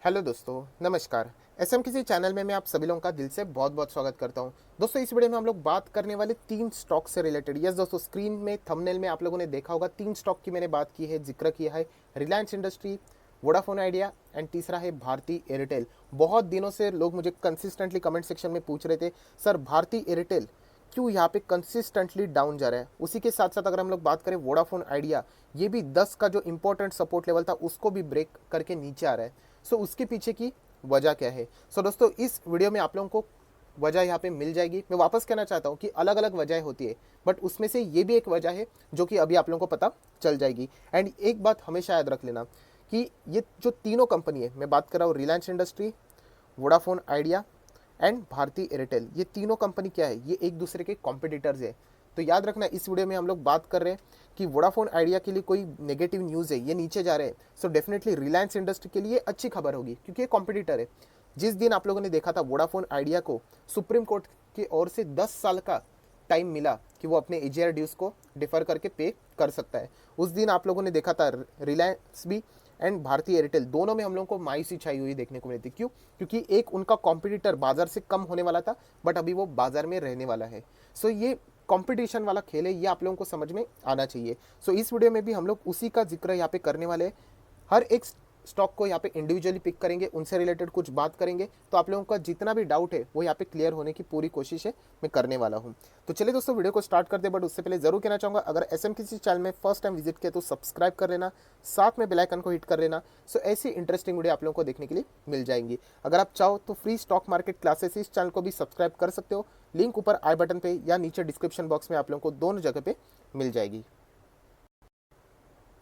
Hello दोस्तों, नमस्कार। SM किसी चैनल में मैं आप सभी लोगों का दिल से बहुत बहुत स्वागत करता हूं। दोस्तों, इस वीडियो में हम लोग बात करने वाले 3 स्टॉक से रिलेटेड। यस दोस्तों, स्क्रीन में थंबनेल में आप लोगों ने देखा होगा 3 स्टॉक की मैंने बात की है, जिक्र किया है। Reliance industry, Vodafone Idea and तीसरा है भारती एयरटेल। बहुत दिनों से लोग मुझे कंसिस्टेंटली कमेंट सेक्शन में पूछ रहे थे, सर भारती एयरटेल क्यों यहाँ पे कंसिस्टेंटली डाउन जा रहा है। उसी के साथ साथ अगर हम लोग बात करें वोडाफोन आइडिया, ये भी 10 का जो इंपॉर्टेंट सपोर्ट लेवल था उसको भी ब्रेक करके नीचे आ रहा है। सो उसके पीछे की वजह क्या है। सो दोस्तों, इस वीडियो में आप लोगों को वजह यहाँ पे मिल जाएगी। मैं वापस कहना चाहता हूँ कि अलग अलग वजह होती है, बट उसमें से ये भी एक वजह है जो कि अभी आप लोगों को पता चल जाएगी। एंड एक बात हमेशा याद रख लेना कि ये जो तीनों कंपनी है, मैं बात कर रहा हूँ Reliance industry, Vodafone Idea and Bharti Airtel, ये तीनों कंपनी क्या है, ये एक दूसरे के कॉम्पिटिटर्स है। तो याद रखना, इस वीडियो में हम लोग बात कर रहे हैं कि वोडाफोन आइडिया के लिए कोई नेगेटिव न्यूज़ है, ये नीचे जा रहे हैं। सो डेफिनेटली रिलायंस इंडस्ट्री के लिए अच्छी खबर होगी, क्योंकि ये कॉम्पिटिटर है। जिस दिन आप लोगों ने देखा था वोडाफोन आइडिया को सुप्रीम कोर्ट की ओर से 10 साल का टाइम मिला कि वो अपने एजीआर ड्यूज को डिफर करके पे कर सकता है, उस दिन आप लोगों ने देखा था रिलायंस भी एंड भारती एयरटेल दोनों में हम लोगों को मायूसी छाई हुई देखने को मिलती। क्यों? क्योंकि एक उनका कॉम्पिटिटर बाजार से कम होने वाला था, बट अभी वो बाजार में रहने वाला है। सो ये कंपटीशन वाला खेल है, ये आप लोगों को समझ में आना चाहिए। सो इस वीडियो में भी हम लोग उसी का जिक्र यहाँ पे करने वाले हैं। हर एक स्टॉक को यहाँ पे इंडिविजुअली पिक करेंगे, उनसे रिलेटेड कुछ बात करेंगे, तो आप लोगों का जितना भी डाउट है वो यहाँ पे क्लियर होने की पूरी कोशिश है मैं करने वाला हूँ। तो चलिए दोस्तों, वीडियो को स्टार्ट करते हैं। बट उससे पहले जरूर कहना चाहूँगा, अगर एसएम किसी चैनल में फर्स्ट टाइम विजिट किया तो सब्सक्राइब कर लेना, साथ में बेल आइकन को हिट कर लेना। सो ऐसी इंटरेस्टिंग वीडियो आप लोगों को देखने के लिए मिल जाएंगी। अगर आप चाहो तो फ्री स्टॉक मार्केट क्लासेस इस चैनल को भी सब्सक्राइब कर सकते हो, लिंक ऊपर आई बटन पे या नीचे डिस्क्रिप्शन बॉक्स में आप लोगों को दोनों जगह पे मिल जाएगी।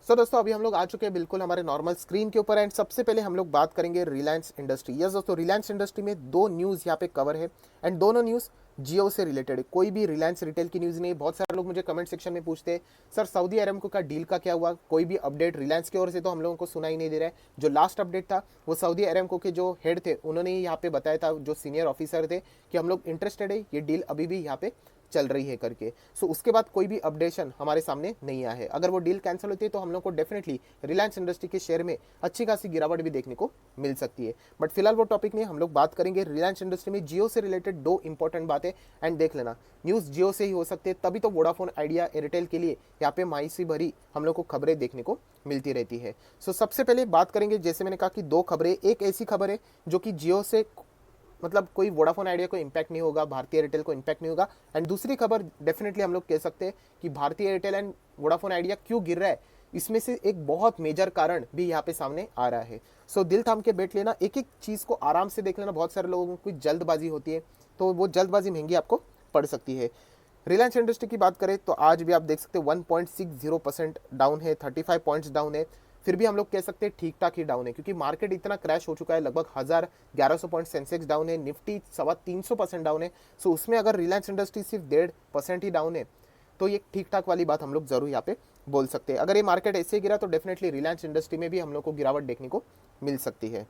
सो दोस्तों, अभी हम लोग आ चुके हैं बिल्कुल हमारे नॉर्मल स्क्रीन के ऊपर। एंड सबसे पहले हम लोग बात करेंगे रिलायंस इंडस्ट्री। यस दोस्तों, रिलायंस इंडस्ट्री में 2 न्यूज़ यहाँ पे कवर है एंड दोनों न्यूज़ जियो से रिलेटेड है, कोई भी रिलायंस रिटेल की न्यूज़ नहीं। बहुत सारे लोग मुझे कमेंट सेक्शन में पूछते हैं, सर सऊदी अरेबिको का डील का क्या हुआ, कोई भी अपडेट रिलायंस की ओर से तो हम लोगों को सुना ही नहीं दे रहा है। जो लास्ट अपडेट था वो सऊदी अरेबिको के जो हेड थे उन्होंने ही यहाँ पे बताया था, जो सीनियर ऑफिसर थे, कि हम लोग इंटरेस्टेड है, ये डील अभी भी यहाँ पे चल रही है करके। सो उसके बाद कोई भी अपडेशन हमारे सामने नहीं आया है। अगर वो डील कैंसिल होती है तो हम लोग को डेफिनेटली रिलायंस इंडस्ट्री के शेयर में अच्छी खासी गिरावट भी देखने को मिल सकती है। बट फिलहाल वो टॉपिक नहीं, हम लोग बात करेंगे रिलायंस इंडस्ट्री में जियो से रिलेटेड 2 इंपॉर्टेंट बातें। एंड देख लेना, न्यूज़ जियो से ही हो सकते हैं, तभी तो वोडाफोन आइडिया एयरटेल के लिए यहाँ पे मायूसी भरी हम लोग को खबरें देखने को मिलती रहती है। सो सबसे पहले बात करेंगे, जैसे मैंने कहा कि 2 खबरें, एक ऐसी खबर है जो कि जियो से मतलब कोई वोडाफोन आइडिया को इम्पैक्ट नहीं होगा, भारतीय एयरटेल को इम्पैक्ट नहीं होगा। एंड दूसरी खबर डेफिनेटली हम लोग कह सकते हैं कि भारतीय एयरटेल एंड वोडाफोन आइडिया क्यों गिर रहा है, इसमें से एक बहुत मेजर कारण भी यहाँ पे सामने आ रहा है। सो दिल थाम के बैठ लेना, एक एक चीज़ को आराम से देख लेना। बहुत सारे लोगों की जल्दबाजी होती है, तो वो जल्दबाजी महंगी आपको पड़ सकती है। रिलायंस इंडस्ट्री की बात करें तो आज भी आप देख सकते हैं 1.60% डाउन है, 35 पॉइंट्स डाउन है। फिर भी हम लोग कह सकते हैं ठीक ठाक ही डाउन है, क्योंकि मार्केट इतना क्रैश हो चुका है। लगभग 1100 पॉइंट सेंसेक्स डाउन है, निफ्टी 325% डाउन है। सो उसमें अगर रिलायंस इंडस्ट्री सिर्फ 1.5% ही डाउन है तो ये ठीक ठाक वाली बात हम लोग जरूर यहाँ पे बोल सकते हैं। अगर ये मार्केट ऐसे गिरा तो डेफिनेटली रिलायंस इंडस्ट्री में भी हम लोग को गिरावट देखने को मिल सकती है।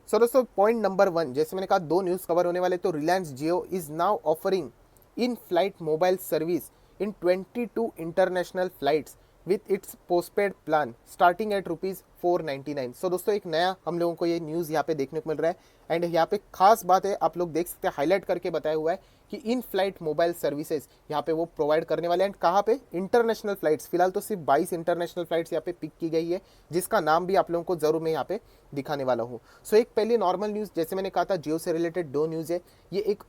सो दोस्तों, पॉइंट नंबर 1, जैसे मैंने कहा 2 न्यूज़ कवर होने वाले। तो Reliance Jio is now offering in flight mobile service in 22 international flights with its postpaid plan starting at ₹499। So दोस्तों, एक नया हम लोगों को ये न्यूज़ यहाँ पे देखने को मिल रहा है। एंड यहाँ पे खास बात है, आप लोग देख सकते हैं हाईलाइट करके बताया हुआ है कि इन फ्लाइट मोबाइल सर्विसेज यहाँ पे वो प्रोवाइड करने वाले हैं। एंड कहाँ पे? International flights. फिलहाल तो सिर्फ 22 इंटरनेशनल फ्लाइट्स यहाँ पे पिक की गई है, जिसका नाम भी आप लोगों को जरूर मैं यहाँ पे दिखाने वाला हूँ। सो एक पहली नॉर्मल न्यूज़, जैसे मैंने कहा था जियो से रिलेटेड 2 न्यूज़ है। ये एक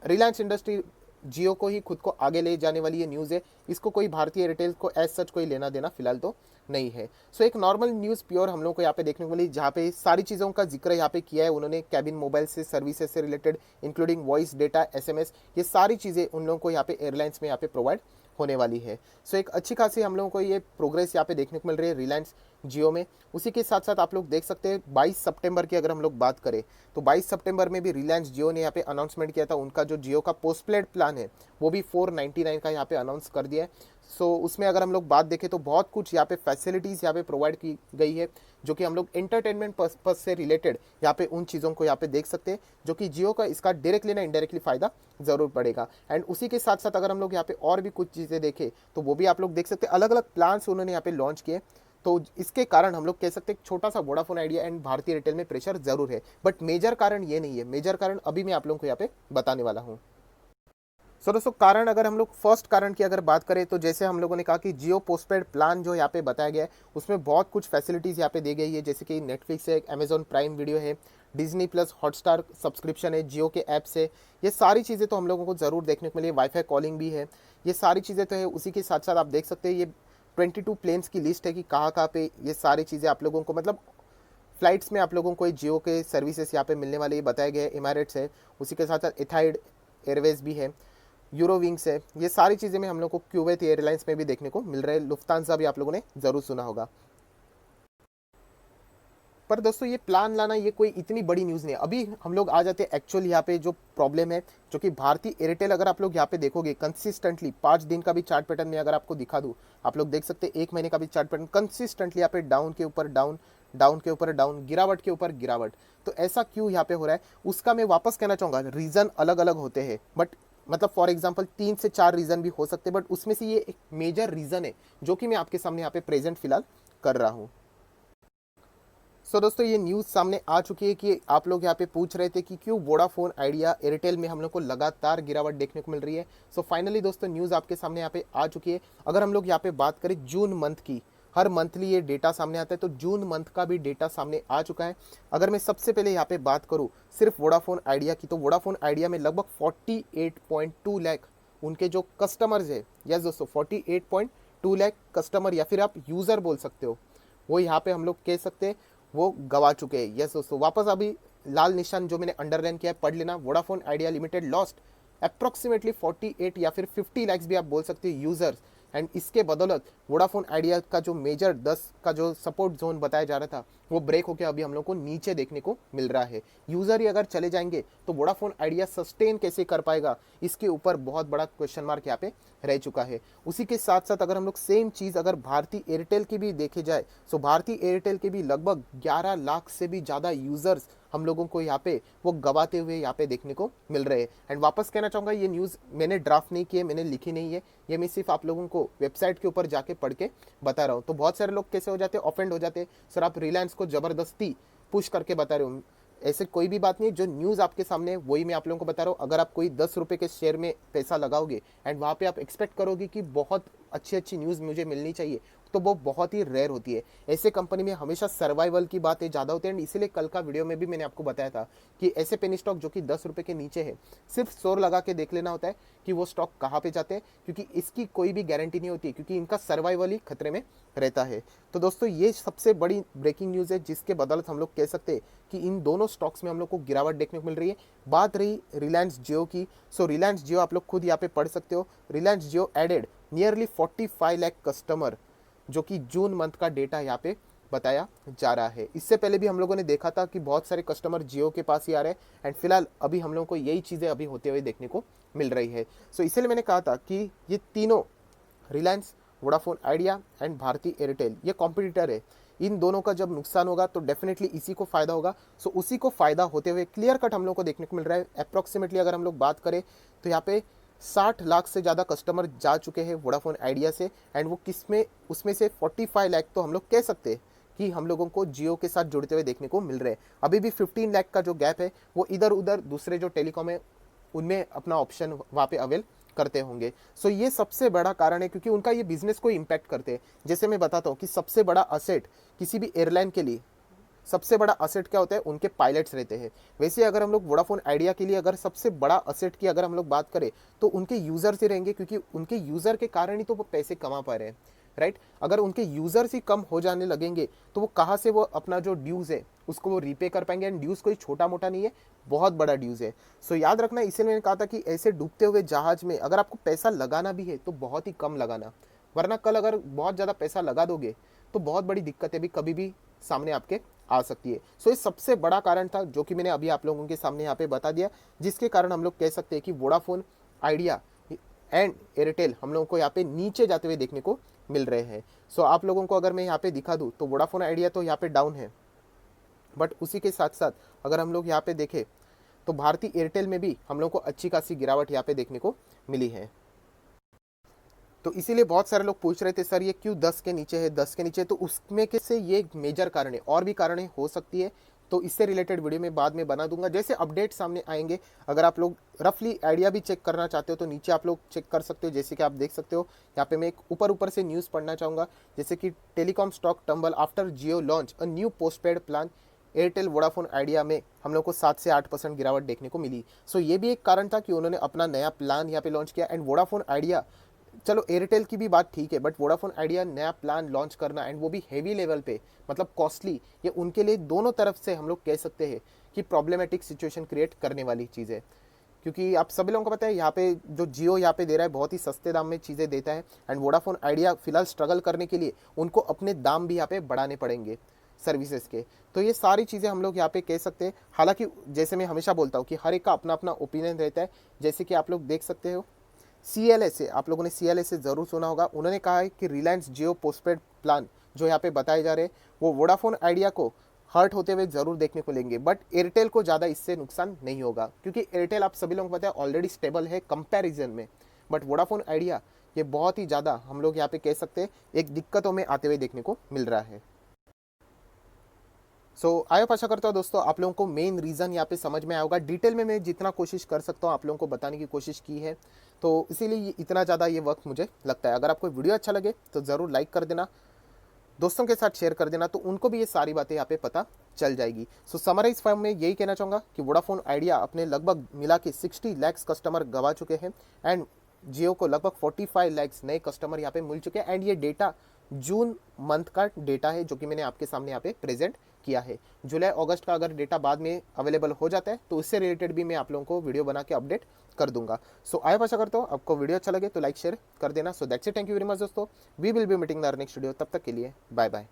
रिलायंस इंडस्ट्री जियो को ही खुद को आगे ले जाने वाली ये न्यूज़ है, इसको कोई भारतीय एयरटेल को एज सच कोई लेना देना फिलहाल तो नहीं है। सो एक नॉर्मल न्यूज़ प्योर हम लोग को यहाँ पे देखने को मिली, जहाँ पे सारी चीज़ों का जिक्र यहाँ पे किया है उन्होंने। कैबिन मोबाइल से सर्विसेज से related including voice, data, SMS, ये सारी चीज़ें उन लोगों को यहाँ पे एयरलाइंस में यहाँ पे प्रोवाइड होने वाली है। सो एक अच्छी खासी हम लोगों को ये प्रोग्रेस यहाँ पे देखने को मिल रही है रिलायंस जियो में। उसी के साथ साथ आप लोग देख सकते हैं 22 सितंबर की अगर हम लोग बात करें तो 22 सितंबर में भी रिलायंस जियो ने यहाँ पे अनाउंसमेंट किया था, उनका जो जियो का पोस्टपेड प्लान है वो भी 499 का यहाँ पे अनाउंस कर दिया है। सो उसमें अगर हम लोग बात देखें तो बहुत कुछ यहाँ पे फैसिलिटीज़ यहाँ पे प्रोवाइड की गई है, जो कि हम लोग एंटरटेनमेंट पर्पज से रिलेटेड यहाँ पे उन चीज़ों को यहाँ पे देख सकते हैं, जो कि जियो का इसका डायरेक्टली ना इनडायरेक्टली फ़ायदा ज़रूर पड़ेगा। एंड उसी के साथ साथ अगर हम लोग यहाँ पे और भी कुछ चीज़ें देखें तो वो भी आप लोग देख सकते हैं। अलग अलग प्लान्स उन्होंने यहाँ पे लॉन्च किए, तो इसके कारण हम लोग कह सकते हैं छोटा सा वोडाफोन आइडिया एंड भारतीय एयरटेल में प्रेशर जरूर है, बट मेजर कारण ये नहीं है। मेजर कारण अभी मैं आप लोगों को यहाँ पे बताने वाला हूँ। सो दोस्तों कारण अगर हम लोग फर्स्ट कारण की अगर बात करें तो जैसे हम लोगों ने कहा कि जियो पोस्टपेड प्लान जो यहाँ पे बताया गया है उसमें बहुत कुछ फैसिलिटीज़ यहाँ पे दी गई है, जैसे कि नेटफ्लिक्स है, अमेजॉन प्राइम वीडियो है, डिज्नी प्लस हॉटस्टार सब्सक्रिप्शन है, जियो के ऐप से। ये सारी चीज़ें तो हम लोगों को ज़रूर देखने को मिली, वाईफाई कॉलिंग भी है, ये सारी चीज़ें तो है। उसी के साथ साथ आप देख सकते हैं ये 22 प्लेन्स की लिस्ट है कि कहाँ कहाँ पे ये सारी चीज़ें आप लोगों को मतलब फ्लाइट्स में आप लोगों को जियो के सर्विसेज यहाँ पे मिलने वाले ये बताए गए। एमिरेट्स है, उसी के साथ साथ एथाइड एयरवेज भी है, यूरोविंग्स है, ये सारी चीज़ें में हम लोग को क्यूवेत एयरलाइंस में भी देखने को मिल रहा है। लुफ्तांसा भी आप लोगों ने ज़रूर सुना होगा। पर दोस्तों ये प्लान लाना ये कोई इतनी बड़ी न्यूज़ नहीं है। अभी हम लोग आ जाते हैं एक्चुअल यहाँ पे जो प्रॉब्लम है, जो कि भारतीय एयरटेल अगर आप लोग यहाँ पे देखोगे कंसिस्टेंटली 5 दिन का भी चार्ट पैटर्न में अगर आपको दिखा दूँ, आप लोग देख सकते हैं 1 महीने का भी चार्ट पैटर्न कंसिस्टेंटली यहाँ पे डाउन के ऊपर डाउन, डाउन के ऊपर डाउन, गिरावट के ऊपर गिरावट। तो ऐसा क्यों यहाँ पे हो रहा है उसका मैं वापस कहना चाहूँगा, रीज़न अलग अलग होते हैं, बट मतलब फॉर एग्जाम्पल 3 से 4 रीज़न भी हो सकते हैं, बट उसमें से ये एक मेजर रीज़न है जो कि मैं आपके सामने यहाँ पे प्रेजेंट फिलहाल कर रहा हूँ। सो दोस्तों ये न्यूज़ सामने आ चुकी है कि आप लोग यहाँ पे पूछ रहे थे कि क्यों वोडाफोन आइडिया एयरटेल में हम लोग को लगातार गिरावट देखने को मिल रही है। सो फाइनली दोस्तों न्यूज़ आपके सामने यहाँ पे आ चुकी है। अगर हम लोग यहाँ पे बात करें जून मंथ की, हर मंथली ये डेटा सामने आता है, तो जून मंथ का भी डेटा सामने आ चुका है। अगर मैं सबसे पहले यहाँ पे बात करूँ सिर्फ वोडाफोन आइडिया की, तो वोडाफोन आइडिया में लगभग 48.2 लाख उनके जो कस्टमर्स है, यस दोस्तों 48.2 लाख कस्टमर या फिर आप यूज़र बोल सकते हो, वो यहाँ पे हम लोग कह सकते हैं वो गवा चुके हैं। यस दोस्तों वापस अभी लाल निशान जो मैंने अंडरलाइन किया है पढ़ लेना, Vodafone idea limited lost approximately 48 या फिर 50 लाख भी आप बोल सकते हो यूजर्स। एंड इसके बदौलत वोडाफोन आइडिया का जो मेजर 10 का जो सपोर्ट जोन बताया जा रहा था वो ब्रेक होकर अभी हम लोग को नीचे देखने को मिल रहा है। यूजर ही अगर चले जाएंगे तो वोडाफोन आइडिया सस्टेन कैसे कर पाएगा, इसके ऊपर बहुत बड़ा क्वेश्चन मार्क यहाँ पे रह चुका है। उसी के साथ साथ अगर हम लोग सेम चीज़ अगर भारतीय एयरटेल की भी देखे जाए, तो भारतीय एयरटेल के भी लगभग 11 लाख से भी ज़्यादा यूज़र्स हम लोगों को यहाँ पे वो गवाते हुए यहाँ पे देखने को मिल रहे हैं। एंड वापस कहना चाहूँगा ये न्यूज़ मैंने ड्राफ्ट नहीं की है, मैंने लिखी नहीं है, ये मैं सिर्फ आप लोगों को वेबसाइट के ऊपर जाके पढ़ के बता रहा हूँ। तो बहुत सारे लोग कैसे हो जाते हैं, ऑफेंड हो जाते हैं, सर आप रिलायंस को ज़बरदस्ती पुश करके बता रहे हो। ऐसे कोई भी बात नहीं है, जो न्यूज़ आपके सामने है वही मैं आप लोगों को बता रहा हूँ। अगर आप कोई 10 रुपये के शेयर में पैसा लगाओगे एंड वहाँ पे आप एक्सपेक्ट करोगे कि बहुत अच्छी अच्छी न्यूज़ मुझे मिलनी चाहिए, तो वो बहुत ही रेयर होती है। ऐसे कंपनी में हमेशा सर्वाइवल की बातें ज़्यादा होती है। एंड इसीलिए कल का वीडियो में भी मैंने आपको बताया था कि ऐसे पेनी स्टॉक जो कि 10 रुपये के नीचे है, सिर्फ शोर लगा के देख लेना होता है कि वो स्टॉक कहाँ पे जाते हैं, क्योंकि इसकी कोई भी गारंटी नहीं होती, क्योंकि इनका सर्वाइवल ही खतरे में रहता है। तो दोस्तों ये सबसे बड़ी ब्रेकिंग न्यूज़ है जिसके बदौलत हम लोग कह सकते हैं कि इन दोनों स्टॉक्स में हम लोग को गिरावट देखने को मिल रही है। बात रही रिलायंस जियो की, सो रिलायंस जियो आप लोग खुद यहाँ पे पढ़ सकते हो। रिलायंस जियो एडेड नियरली 45 लाख कस्टमर, जो कि जून मंथ का डेटा यहाँ पे बताया जा रहा है। इससे पहले भी हम लोगों ने देखा था कि बहुत सारे कस्टमर जियो के पास ही आ रहे हैं, एंड फिलहाल अभी हम लोगों को यही चीज़ें अभी होते हुए देखने को मिल रही है। सो इसलिए मैंने कहा था कि ये तीनों Reliance, Vodafone Idea and Bharti Airtel ये कॉम्पिटिटर है। इन दोनों का जब नुकसान होगा तो डेफिनेटली इसी को फायदा होगा। सो उसी को फायदा होते हुए क्लियर कट हम लोग को देखने को मिल रहा है। अप्रॉक्सीमेटली अगर हम लोग बात करें तो यहाँ पे 60 लाख से ज़्यादा कस्टमर जा चुके हैं वोडाफोन आइडिया से, एंड वो किसमें उसमें से 45 लाख तो हम लोग कह सकते हैं कि हम लोगों को जियो के साथ जुड़ते हुए देखने को मिल रहे हैं। अभी भी 15 लाख का जो गैप है वो इधर उधर दूसरे जो टेलीकॉम है उनमें अपना ऑप्शन वहाँ पे अवेल करते होंगे। सो ये सबसे बड़ा कारण है, क्योंकि उनका ये बिजनेस को इम्पैक्ट करते हैं। जैसे मैं बताता हूँ कि सबसे बड़ा असेट किसी भी एयरलाइन के लिए सबसे बड़ा असेट क्या होता है, उनके पायलट्स रहते हैं। वैसे अगर हम लोग वोडाफोन आइडिया के लिए अगर सबसे बड़ा असेट की अगर हम लोग बात करें तो उनके यूज़र्स ही रहेंगे, क्योंकि उनके यूज़र के कारण ही तो वो पैसे कमा पा रहे हैं, राइट। अगर उनके यूज़र्स ही कम हो जाने लगेंगे तो वो कहाँ से वो अपना जो ड्यूज़ है उसको वो रीपे कर पाएंगे। एंड ड्यूज़ कोई छोटा मोटा नहीं है, बहुत बड़ा ड्यूज़ है। सो याद रखना, इसलिए मैंने कहा था कि ऐसे डूबते हुए जहाज में अगर आपको पैसा लगाना भी है तो बहुत ही कम लगाना, वरना कल अगर बहुत ज़्यादा पैसा लगा दोगे तो बहुत बड़ी दिक्कतें भी कभी भी सामने आपके आ सकती है। सो ये सबसे बड़ा कारण था जो कि मैंने अभी आप लोगों के सामने यहाँ पे बता दिया, जिसके कारण हम लोग कह सकते हैं कि वोडाफोन आइडिया एंड एयरटेल हम लोगों को यहाँ पे नीचे जाते हुए देखने को मिल रहे हैं। सो आप लोगों को अगर मैं यहाँ पे दिखा दूँ तो वोडाफोन आइडिया तो यहाँ पे डाउन है, बट उसी के साथ साथ अगर हम लोग यहाँ पे देखें तो भारतीय एयरटेल में भी हम लोग को अच्छी खासी गिरावट यहाँ पे देखने को मिली है। तो इसीलिए बहुत सारे लोग पूछ रहे थे सर ये क्यों 10 के नीचे है, 10 के नीचे, तो उसमें के से ये एक मेजर कारण है, और भी कारण हो सकती है, तो इससे रिलेटेड वीडियो में बाद में बना दूंगा जैसे अपडेट सामने आएंगे। अगर आप लोग रफली आइडिया भी चेक करना चाहते हो तो नीचे आप लोग चेक कर सकते हो, जैसे कि आप देख सकते हो यहाँ पे मैं एक ऊपर से न्यूज़ पढ़ना चाहूँगा, जैसे कि telecom stock tumble after Jio launch a new postpaid plan, Airtel Vodafone idea में हम लोग को 7 से 8% गिरावट देखने को मिली। सो ये भी एक कारण था कि उन्होंने अपना नया प्लान यहाँ पे लॉन्च किया। एंड वोडाफोन आइडिया, चलो एयरटेल की भी बात ठीक है, बट वोडाफोन आइडिया नया प्लान लॉन्च करना एंड वो भी हेवी लेवल पे, मतलब कॉस्टली, ये उनके लिए दोनों तरफ से हम लोग कह सकते हैं कि प्रॉब्लमेटिक सिचुएशन क्रिएट करने वाली चीज़ है। क्योंकि आप सभी लोगों को पता है यहाँ पे जो जियो यहाँ पे दे रहा है बहुत ही सस्ते दाम में चीज़ें देता है, एंड वोडाफोन आइडिया फिलहाल स्ट्रगल करने के लिए उनको अपने दाम भी यहाँ पे बढ़ाने पड़ेंगे सर्विसेज के। तो ये सारी चीज़ें हम लोग यहाँ पे कह सकते हैं। हालांकि जैसे मैं हमेशा बोलता हूँ कि हर एक का अपना अपना ओपिनियन रहता है, जैसे कि आप लोग देख सकते हो CLSA, आप लोगों ने CLSA ज़रूर सुना होगा, उन्होंने कहा है कि रिलायंस जियो पोस्टपेड प्लान जो यहाँ पे बताए जा रहे हैं वो वोडाफोन आइडिया को हर्ट होते हुए ज़रूर देखने को लेंगे, बट एयरटेल को ज़्यादा इससे नुकसान नहीं होगा, क्योंकि एयरटेल आप सभी लोगों को पता है ऑलरेडी स्टेबल है कंपैरिजन में, बट वोडाफोन आइडिया ये बहुत ही ज़्यादा हम लोग यहाँ पे कह सकते हैं एक दिक्कतों में आते हुए देखने को मिल रहा है। सो आई होप आशा करता हूँ दोस्तों आप लोगों को मेन रीज़न यहाँ पे समझ में आया होगा। डिटेल में मैं जितना कोशिश कर सकता हूँ आप लोगों को बताने की कोशिश की है, तो इसीलिए इतना ज़्यादा ये वक्त मुझे लगता है। अगर आपको वीडियो अच्छा लगे तो ज़रूर लाइक कर देना, दोस्तों के साथ शेयर कर देना, तो उनको भी ये सारी बातें यहाँ पे पता चल जाएगी। सो समराइज फॉर्म में यही कहना चाहूँगा कि वोडाफोन आइडिया अपने लगभग मिला के 60 लाख कस्टमर गवा चुके हैं, एंड जियो को लगभग 45 लाख नए कस्टमर यहाँ पे मिल चुके हैं। एंड ये डेटा जून मंथ का डेटा है जो कि मैंने आपके सामने यहाँ पे प्रेजेंट किया है। जुलाई अगस्त का अगर डेटा बाद में अवेलेबल हो जाता है तो उससे रिलेटेड भी मैं आप लोगों को वीडियो बना के अपडेट कर दूंगा। सो आई आशा करता हूँ आपको वीडियो अच्छा लगे तो लाइक शेयर कर देना। So that's it, thank you very much दोस्तों, we will be meeting the next video, तब तक के लिए बाय बाय।